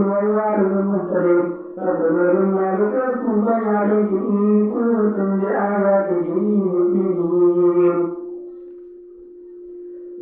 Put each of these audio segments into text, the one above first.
والوالد المهتدي فكلوا مما ذكر اسم الله عليه إن كنتم بآياته مؤمنين.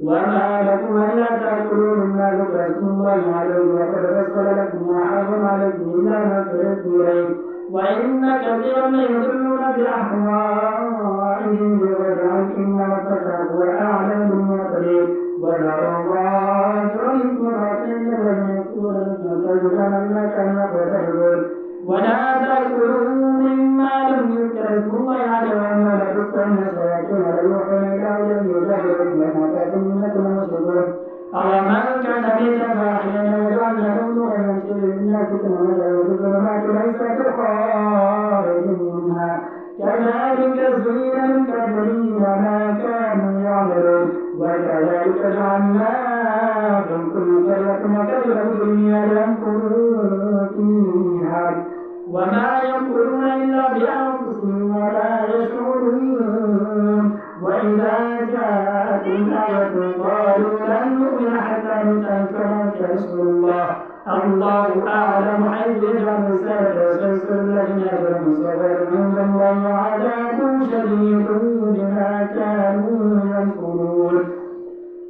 وما لكم ألا تأكلوا مما ذكر اسم الله عليه وقد فصل لكم ما حرم عليكم إلا ما تركتم إليه وإن كثيرا ليضلون بأهوائهم بغير علم إن ربك هو أعلم بالمعتدين. وذروا ظاهر الإثم والإثم الذين يكسبون الإثم ما كانوا يقترفون. ولا تأكلوا مما لم يذكر اسم الله عليه وما لبثتم من الشياطين ليوحون إلى أوليائهم يجادلون وما كانوا منكم مشركون. أومن كان ميتا فأحييناه وجعلنا له نورا يمشي به في الناس كمن يدعو بالظلمات ليس بخارج منها كذلك زين للكافرين ما كانوا يعملون. وكذلك جعلناكم كل قرية وكذلك الدنيا ليمكرون فيها وما يمكرون إلا بأنفسهم ولا يشعرون. وإذا جاءتهم آية قالوا لن نؤمن حتى نؤتى كما رسول الله الله أعلم حيث يجعل رسالته وسيسر الذين يجعلون صغير عند الله عذاب شديد بما كانوا ينكرون.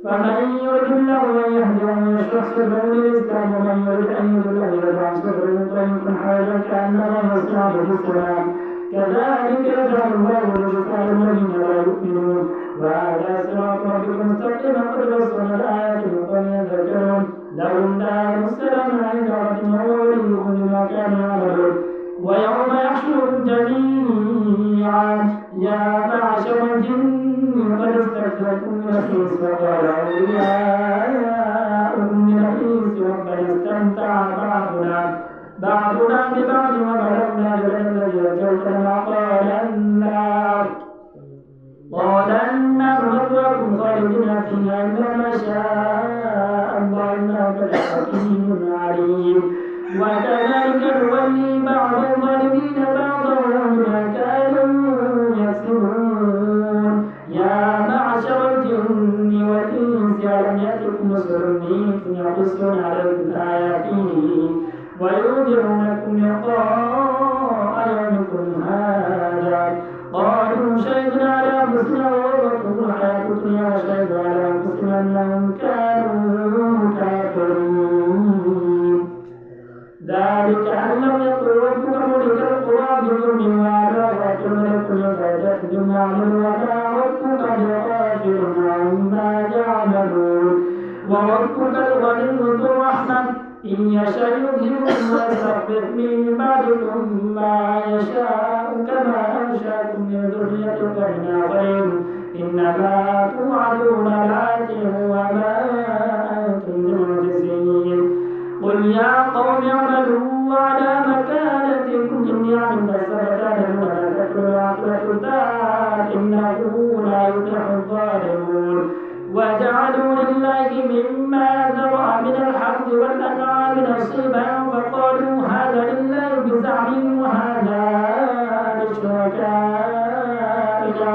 فمن يرد الله أن يهديه ويشرح صدره للإسلام ومن يرد أن يضله يجعل صدره ضيقا حرجا كأنما يصعد في السماء كذلك يجعل الله الرجال الذين لا يؤمنون. وهذا صراط ربكم مستقيما قد فصلنا الآيات لقوم يذكرون لهم دار السلام عند ربهم ووليهم بما كانوا يعملون. ويوم يحشرهم جميعا يا معشر الجن قد استكبرتم من الإنس وقال أولياؤهم من الإنس ربنا استمتع بعضنا ببعض وبلغنا أجل الذي أجلتنا قال النار مثواكم خالدين فيها إلا ما شاء الله إنه حكيم عليم. وكذلك نولي بعض الظالمين بعضا بما كانوا يكسبون. يا معشر الجن والإنس ألم يأتكم رسل منكم يقصون عليكم آياته وينذرونكم لقاء يومكم هذا قالوا شهدنا على أنفسنا وغرتهم الحياة الدنيا وشهدوا على أنفسهم أنهم كانوا كافرين. ذلك أن لم يكن ربك ملك القرى بظلم وعلى لكم يتجدون يعملون ولا ربك بغافل عما يعملون. وربك الغني ذو الرحمة إن يشاء يذهبكم ويستغفر من بعدكم ما يشاء كما أنشأكم من ذرية قوم آخرين إنما توعدون لآت وما أنتم بمعجزين. قل يا قوم اعملوا على مكانتكم إني عامل سوف تعلمون ولا تأكلوا عقبة الدار إنه لا يفلح الظالمون. وجعلوا لله مما ذرأ من الحرث والأنعام نصيبا فقالوا هذا لله بزعمهم وهذا لشركائنا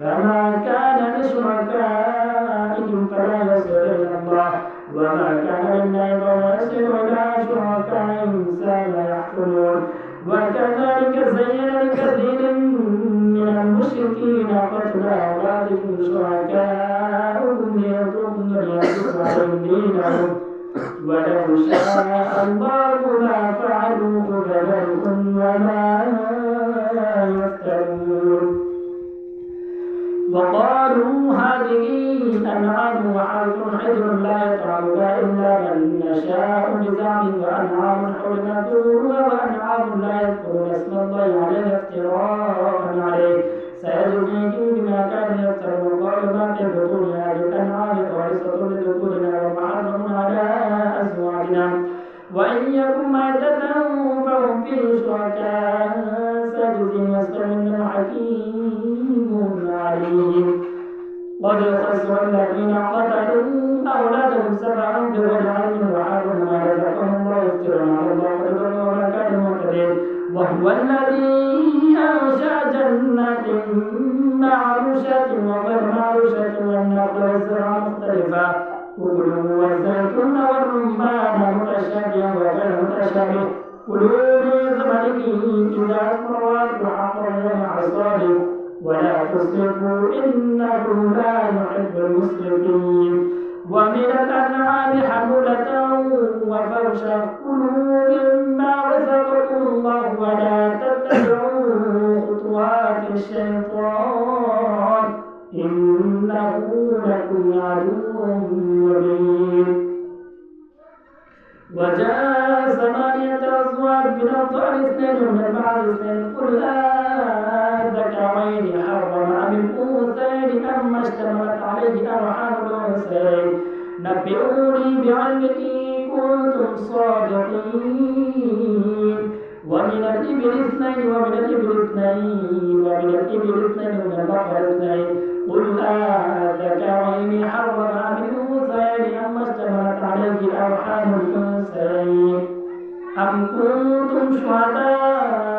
فما كان لشركائهم فلا يصل إلى الله وما كان لله فهو يصل إلى شركائهم ساء يحكمون. وكذلك زين لكثير من المشركين قتل أولادهم شركاؤهم ليرضوهم وليحبسوا عليهم دينهم ولو شاء الله ما فعلوه فذرهم وما يفترون. وقالوا هذه أنعام وحرث حجر لا يطعمها إلا من نشاء بزعمهم وأنعام حرمت ظهورها وأنعام لا يذكرون اسم الله عليه افتراء عليه سيجزيهم بما كانوا يفترون. قالوا ما في بطون هذه الأنعام خالصة لذكورنا ومحرم على أزواجنا وإن يكن ميتة فهم فيه شركاء سيجزيهم ويسألون حكيم عليم. قد خسر الذين قتلوا أولادهم سبعا بغير علم وحرموا ما رزقهم الله يفترون على الله ويضلون وما كانوا مهتدين. وهو الذي أنشأ جنات معروشات وغير معروشات والنخل والزرع مختلفا كلوا والزيتون والرمان متشابها وغير كلوا من ثمره إذا أثمر وآتوا حقه يوم حصاده ولا تسرفوا إنه لا يحب المسرفين ومن الأنعام حمولة وفرشا كلوا مما رزقكم الله ولا تتبعوا خطوات الشيطان إنه لكم عدو مبين وجاء 8 أزواج من الضأن 2 ومن المعز 2 قل أذكرين حرم أم الأنثيين أما اشتملت عليه أرحام الأنثيين نبئوني بعلم إن كنتم صادقين ومن الإبل 2 ومن الإبل 2 ومن الإبل 2 ومن البقر 2 قل أذكرين حرم أم الأنثيين أما اشتملت عليه أرحام الأنثيين أم كنتم شهداء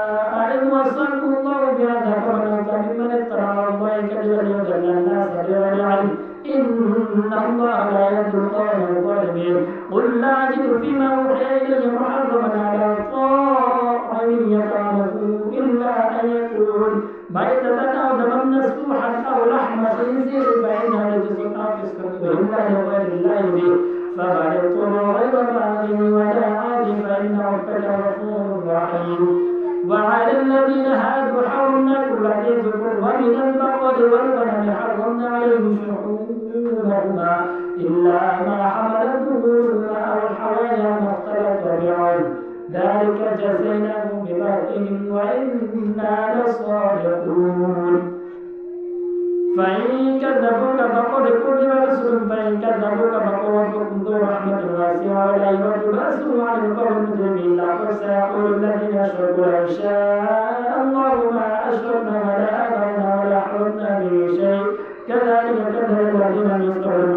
إذ وصاكم الله بهذا فمن ممن افترى على الله كذبا ليضل الناس بغير علم إن الله لا يهدي القوم الظالمين قل لا أجد فيما أوحي إلي محرما على طاعم يطعمه إلا أن يكون ميتة أو دما مسفوحا أو لحم خنزير فإنه رجس أو فسق وإلا لغير الله به فمن اضطر غير باغ ولا عاد فإن ربك غفور رحيم وعلى الذين هادوا حرمنا كل ذي ظفر ومن البقر والغنم حرمنا عليهم شحومهما إلا ما حملت ظهورهما أو الحوايا ما اختلط بعظم ذلك جزيناهم ببغيهم وإنا لصادقون فإن كذبوك فقد كذب رسل فإن كذبوك فقل ربكم ذو رحمة واسعة ولا يرد بأسه عن القوم المجرمين لقد سيقول الذين أشركوا لو شاء الله ما أشركنا ولا آباؤنا ولا حرمنا به شيء كذلك كذب الذين من قبلهم